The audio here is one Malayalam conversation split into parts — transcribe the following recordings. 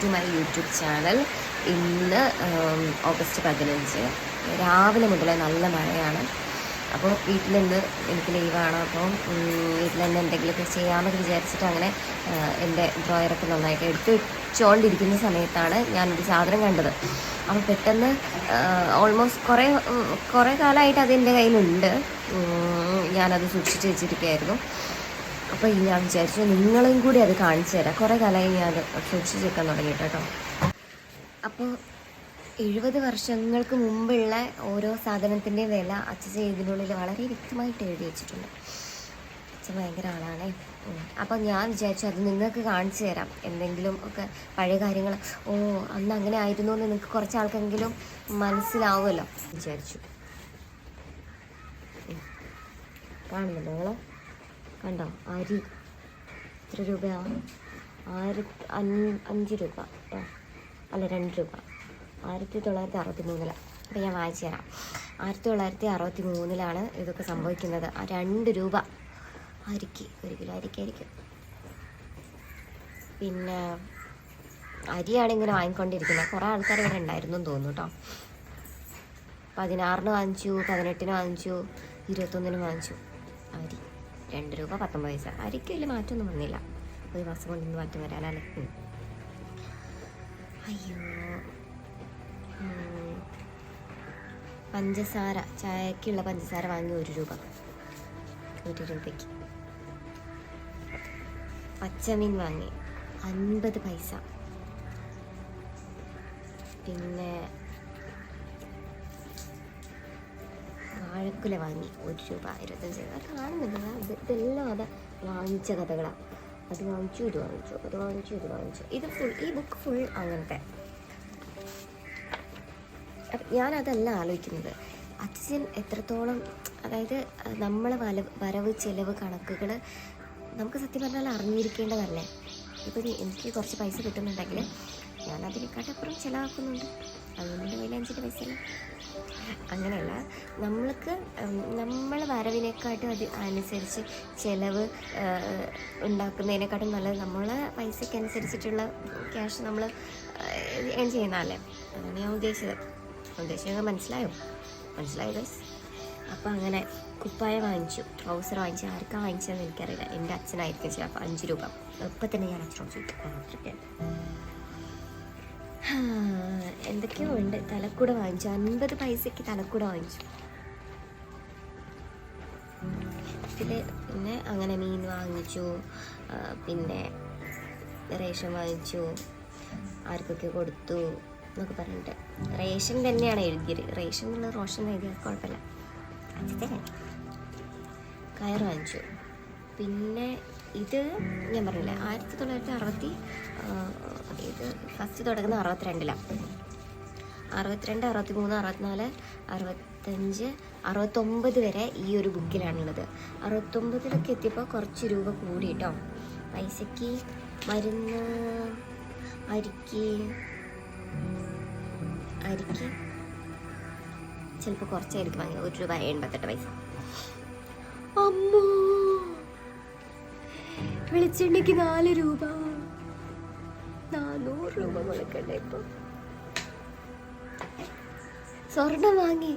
To my YouTube channel. ഇന്ന് ഓഗസ്റ്റ് 15 രാവിലെ മുതലേ നല്ല മഴയാണ്. അപ്പോൾ വീട്ടിൽ നിന്ന് എനിക്ക് ലീവാണ്. അപ്പോൾ വീട്ടിൽ തന്നെ എന്തെങ്കിലുമൊക്കെ ചെയ്യാമെന്ന് വിചാരിച്ചിട്ട് അങ്ങനെ എൻ്റെ ഡ്രോയറൊക്കെ നന്നായിട്ട് എടുത്ത് വെച്ചുകൊണ്ടിരിക്കുന്ന സമയത്താണ് ഞാനൊരു സാധനം കണ്ടത്. അപ്പോൾ പെട്ടെന്ന് ഓൾമോസ്റ്റ് കുറേ കാലമായിട്ട് അതെൻ്റെ കയ്യിലുണ്ട്. ഞാനത് സൂക്ഷിച്ച് വെച്ചിരിക്കുകയായിരുന്നു. അപ്പോൾ ഞാൻ വിചാരിച്ചു നിങ്ങളെയും കൂടി അത് കാണിച്ചു തരാം. കുറേ കാലമായി ഞാൻ അത് സൂക്ഷിച്ച് വെക്കാൻ തുടങ്ങിയിട്ട് കേട്ടോ. അപ്പോൾ 70 വർഷങ്ങൾക്ക് മുമ്പുള്ള ഓരോ സാധനത്തിൻ്റെ വില അച്ഛൻ ഇതിനുള്ളിൽ വളരെ വ്യക്തമായിട്ട് എഴുതി വെച്ചിട്ടുണ്ട്. അച്ഛൻ ഭയങ്കര ആളാണേ. അപ്പോൾ ഞാൻ വിചാരിച്ചു അത് നിങ്ങൾക്ക് കാണിച്ചു തരാം. എന്തെങ്കിലും ഒക്കെ പഴയ കാര്യങ്ങൾ അന്ന് അങ്ങനെ ആയിരുന്നു എന്ന് നിങ്ങൾക്ക് കുറച്ച് ആൾക്കെങ്കിലും മനസ്സിലാവുമല്ലോ വിചാരിച്ചു. കാണുന്നുണ്ടോ നിങ്ങൾ? കണ്ടോ? അരി എത്ര രൂപയാണ്? 5 രൂപ കേട്ടോ, അല്ല 2 രൂപ. 1963. അപ്പോൾ ഞാൻ വായിച്ചു തരാം. 1963 ഇതൊക്കെ സംഭവിക്കുന്നത്. 2 രൂപ അരിക്ക്, 1 കിലോ അരിക്കായിരിക്കും. പിന്നെ അരിയാണ് ഇങ്ങനെ വാങ്ങിക്കൊണ്ടിരിക്കുന്നത്. കുറേ ആൾക്കാർ ഇവിടെ ഉണ്ടായിരുന്നു എന്ന് തോന്നുന്നു കേട്ടോ. 16 വാങ്ങിച്ചു, 18 വാങ്ങിച്ചു, 21 വാങ്ങിച്ചു. അരി 2 രൂപ 19 പൈസ. അരിക്ക് വലിയ മാറ്റമൊന്നും വന്നില്ല. ഒരു മാസം കൊണ്ടൊന്ന് മാറ്റം വരാനല്ലേ. അയ്യോ, പഞ്ചസാര, ചായക്കുള്ള പഞ്ചസാര വാങ്ങി 1 രൂപ, 1 രൂപയ്ക്ക്. പച്ചമീൻ വാങ്ങി 50 പൈസ. പിന്നെ വാഴക്കുല വാങ്ങി 1 രൂപ 25 പൈസ. കാണുന്നില്ല, ഇതെല്ലാം അത് വാങ്ങിച്ച കഥകളാണ്. അത് വാങ്ങിച്ചു, ഇത് വാങ്ങിച്ചു, അത് വാങ്ങിച്ചു, ഇത് വാങ്ങിച്ചു. ഈ ബുക്ക് ഫുൾ അങ്ങനത്തെ. ഞാനതല്ല ആലോചിക്കുന്നത്, അച്ഛൻ എത്രത്തോളം, അതായത് നമ്മളെ വരവ് ചെലവ് കണക്കുകൾ നമുക്ക് സത്യം പറഞ്ഞാൽ അറിഞ്ഞിരിക്കേണ്ടതല്ലേ. ഇപ്പോൾ എനിക്ക് കുറച്ച് പൈസ കിട്ടുന്നുണ്ടെങ്കിൽ ഞാൻ അതിനെക്കാട്ടപ്പുറം ചിലവാക്കുന്നുണ്ട്. അതുകൊണ്ട് കയ്യിൽ 5 പൈസ അങ്ങനെയല്ല. നമ്മൾക്ക് നമ്മൾ വരവിനെക്കാട്ടും അനുസരിച്ച് ചിലവ് ഉണ്ടാക്കുന്നതിനെക്കാട്ടും നല്ലത് നമ്മളെ പൈസയ്ക്കനുസരിച്ചിട്ടുള്ള ക്യാഷ് നമ്മൾ ഏൺ ചെയ്യുന്നതല്ലേ. അതാണ് ഞാൻ ഉദ്ദേശിച്ചത്. മനസ്സിലായോ ഗൈസ്? അപ്പോൾ അങ്ങനെ കുപ്പായ വാങ്ങിച്ചു, ട്രൗസർ വാങ്ങിച്ചു. ആർക്കാണ് വാങ്ങിച്ചതെന്ന് എനിക്കറിയില്ല. എൻ്റെ അച്ഛനായിരിക്കും ചിലപ്പോൾ. 5 രൂപ. ഇപ്പം തന്നെ ഞാൻ അച്ഛനോട് ചോദിക്കും. എന്തൊക്കെയോ ഉണ്ട്. തലക്കൂട വാങ്ങിച്ചു, 50 പൈസയ്ക്ക് തലക്കൂട വാങ്ങിച്ചു. പിന്നെ അങ്ങനെ മീൻ വാങ്ങിച്ചു. പിന്നെ റേഷൻ വാങ്ങിച്ചു, ആർക്കൊക്കെ കൊടുത്തു എന്നൊക്കെ പറഞ്ഞിട്ട്. റേഷൻ തന്നെയാണ് എഴുതിയത്. റേഷൻ എന്നുള്ള റോഷൻ എഴുതിയാൽ കുഴപ്പമില്ല. കയർ വാങ്ങിച്ചു. പിന്നെ ഇത് ഞാൻ പറഞ്ഞില്ലേ, 1960, ഇത് ഫസ്റ്റ് തുടങ്ങുന്ന 62-ലാണ്. 62, 63, 64, 65, 69 വരെ ഈ ഒരു ബുക്കിലാണുള്ളത്. 69-ലൊക്കെ എത്തിയപ്പോൾ കുറച്ച് രൂപ കൂടി കേട്ടോ. പൈസയ്ക്ക് മരുന്ന്, അരിക്ക് ചിലപ്പോൾ കുറച്ചായിരിക്കും വാങ്ങി. 1 രൂപ 88 പൈസ. അമ്മോ, വെളിച്ചെണ്ണയ്ക്ക് 4 രൂപ. 400 രൂപ കൊടുക്കണ്ടേ ഇപ്പം. സ്വർണം വാങ്ങി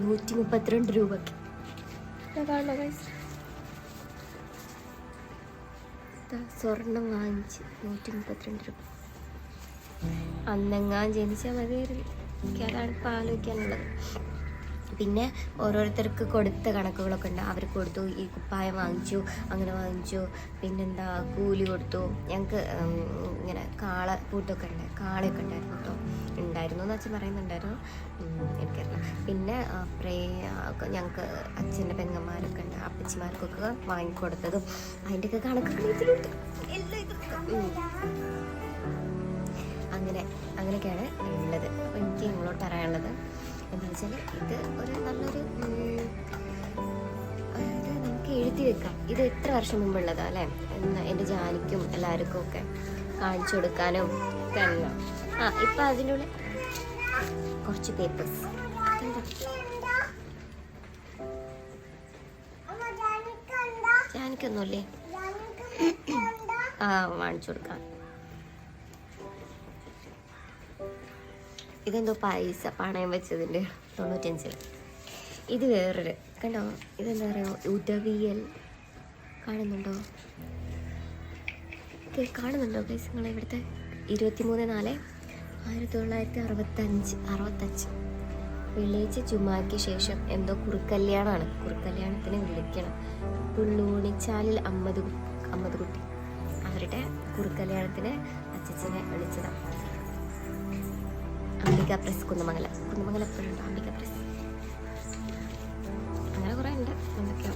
132 രൂപയ്ക്ക്. സ്വർണം വാങ്ങിച്ച് 132 രൂപ. അന്നെങ്ങാൻ ജനിച്ചാൽ മതിയായിരുന്നു. എനിക്ക് അതാണ് ഇപ്പോൾ ആലോചിക്കാനുള്ളത്. പിന്നെ ഓരോരുത്തർക്ക് കൊടുത്ത കണക്കുകളൊക്കെ ഉണ്ട്. അവർ കൊടുത്തു, ഈ കുപ്പായം വാങ്ങിച്ചു, അങ്ങനെ വാങ്ങിച്ചു. പിന്നെന്താ, കൂലി കൊടുത്തു. ഞങ്ങൾക്ക് ഇങ്ങനെ കാളയൊക്കെ ഉണ്ടായിരുന്നു കേട്ടോ. ഉണ്ടായിരുന്നു എന്ന് അച്ഛൻ പറയുന്നുണ്ടായിരുന്നു, എനിക്കറിയില്ല. പിന്നെ ഞങ്ങൾക്ക് അച്ഛൻ്റെ പെങ്ങന്മാരൊക്കെ ഉണ്ട്, അപ്പച്ചിമാർക്കൊക്കെ വാങ്ങിക്കൊടുത്തതും അതിൻ്റെയൊക്കെ കണക്കൊക്കെ ഇതിലുണ്ട്. അങ്ങനെയൊക്കെയാണ് ഉള്ളത്. അപ്പോൾ എനിക്ക് നിങ്ങളോട് പറയാനുള്ളത് എന്താണെന്ന് വെച്ചാൽ, ഇത് ഒരു നല്ലൊരു, അതായത് നമുക്ക് എഴുതി വെക്കാം. ഇത് എത്ര വർഷം മുമ്പുള്ളതാണ് അല്ലേ? എൻ്റെ ജാനിക്കും എല്ലാവർക്കും ഒക്കെ കാണിച്ചു കൊടുക്കാനും തന്നെ. ഇപ്പം അതിനുള്ളിൽ കുറച്ച് പേപ്പേഴ്സ്. ജാനിക്കൊന്നുമില്ലേ? കാണിച്ചു കൊടുക്കാം. ഇതെന്തോ പൈസ പണയം വെച്ചതിൻ്റെ 95. ഇത് വേറൊരു കണ്ടോ, ഇതെന്താ പറയുക, ഉദവിയൽ കാണുന്നുണ്ടോ? കാണുന്നുണ്ടോ പ്ലീസ് നിങ്ങൾ? ഇവിടുത്തെ 23/4/1965 വെള്ളിയാഴ്ച ചുമ്മാക്ക് ശേഷം എന്തോ കുറുക്കല്യാണമാണ്. കുറുക്കല്യാണത്തിന് വിളിക്കണം. പുള്ളൂണിച്ചാലിൽ അമ്മദ് കുട്ടി അവരുടെ കുറുക്കല്യാണത്തിന് അച്ഛനെ വിളിച്ചതാണ്. അംബിക പ്രസ് കുന്നമംഗലം എപ്പോഴുണ്ടോ അംബിക പ്രസ്? അങ്ങനെ കുറേ ഉണ്ട്. എന്തൊക്കെയോ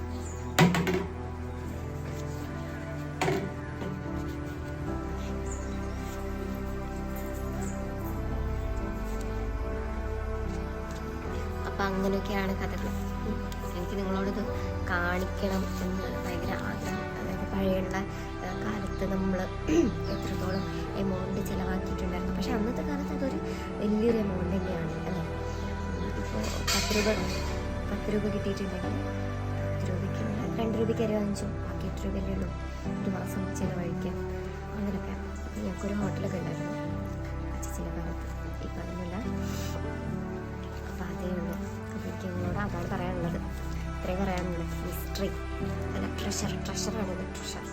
അപ്പം അങ്ങനെയൊക്കെയാണ് കഥകൾ. എനിക്ക് നിങ്ങളോടിത് കാണിക്കണം എന്ന് ഭയങ്കര ആഗ്രഹം. അതായത് പഴയുള്ള കാലത്ത് നമ്മൾ എത്രത്തോളം എമൗണ്ട് ചിലവാക്കിയിട്ടുണ്ടായിരുന്നു. പക്ഷെ അന്നത്തെ കാലത്ത് അതൊരു വലിയൊരു എമൗണ്ട് തന്നെയാണ് അല്ലേ? ഇപ്പോൾ 10 രൂപ കിട്ടിയിട്ടുണ്ടെങ്കിൽ 10 രൂപയ്ക്ക് 2 രൂപയ്ക്ക് അരി വാങ്ങിച്ചു, ബാക്കി 8 രൂപയല്ലേ ഉള്ളൂ ഒരു മാസം ചിലവഴിക്കാം. അങ്ങനെയൊക്കെ ഞങ്ങൾക്കൊരു ഹോട്ടലൊക്കെ ഉണ്ടായിരുന്നു അച്ഛൻ്റെ കാലത്ത്. ഇപ്പം അതൊന്നുമില്ല. അപ്പോൾ അതേ ഉള്ളൂ. അപ്പോൾ എനിക്ക് നിങ്ങളോട് അതാണ് പറയാനുള്ളത്. ഇത്രയും പറയാനുള്ളത്. മിസ്റ്ററി അല്ല, ട്രഷറാണിത്. ട്രഷർ